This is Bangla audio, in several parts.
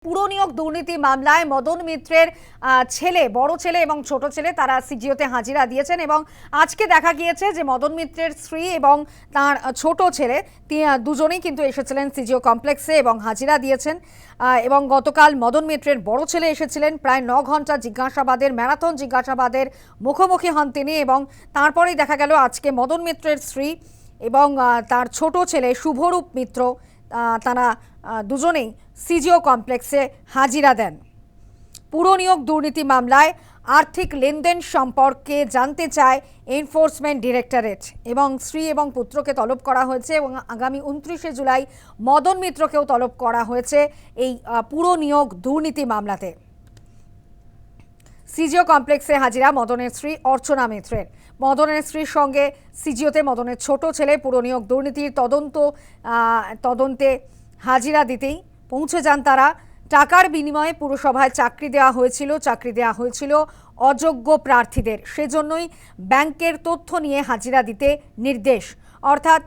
পুর নিয়োগ দুর্নীতি মামলায় মদন মিত্রের ছেলে, বড় ছেলে এবং ছোট ছেলে তারা সিজিওতে হাজিরা দিয়েছেন এবং আজকে দেখা গিয়েছে যে মদন মিত্রের স্ত্রী এবং তার ছোট ছেলে দুজনেই কিন্তু এসেছিলেন সিজিও কমপ্লেক্সে এবং হাজিরা দিয়েছেন। এবং গতকাল মদন মিত্রের বড় ছেলে এসেছিলেন, প্রায় 9 ঘন্টা জিজ্ঞাসাবাদের, ম্যারাথন জিজ্ঞাসাবাদের মুখোমুখি হন তিনি এবং তারপরেই দেখা গেল আজকে মদন মিত্রের স্ত্রী এবং তার ছোট ছেলে শুভরূপ মিত্র তারা দুজনেই সিজিও কমপ্লেক্সে হাজিরা দেন। পুর নিয়োগ দুর্নীতি মামলায় আর্থিক লেনদেন সম্পর্কে জানতে চায় এনফোর্সমেন্ট ডিরেক্টরেট এবং স্ত্রী এবং পুত্রকে তলব করা হয়েছে এবং আগামী 29শে জুলাই মদন মিত্রকেও তলব করা হয়েছে এই পুর নিয়োগ দুর্নীতি মামলাতে। সিজিও কমপ্লেক্সে হাজিরা মদনের স্ত্রী অর্চনা মিত্রের। মদনের স্ত্রীর সঙ্গে সিজিওতে মদনের ছোট ছেলে পুর নিয়োগ দুর্নীতির তদন্তে হাজিরা দিতেই পৌঁছে যান তারা। টাকার বিনিময়ে পুরসভায় চাকরি দেওয়া হয়েছিল অযোগ্য প্রার্থীদের, সেজন্যই ব্যাংকের তথ্য নিয়ে হাজিরা দিতে নির্দেশ। অর্থাৎ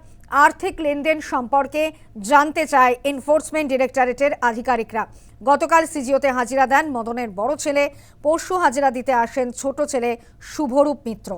আর্থিক লেনদেন সম্পর্কে জানতে চায় এনফোর্সমেন্ট ডিরেক্টরেটের আধিকারিকরা। গতকাল সিজিওতে হাজিরা দেন মদনের বড় ছেলে, পরশু হাজিরা দিতে আসেন ছোট ছেলে শুভরূপ মিত্র।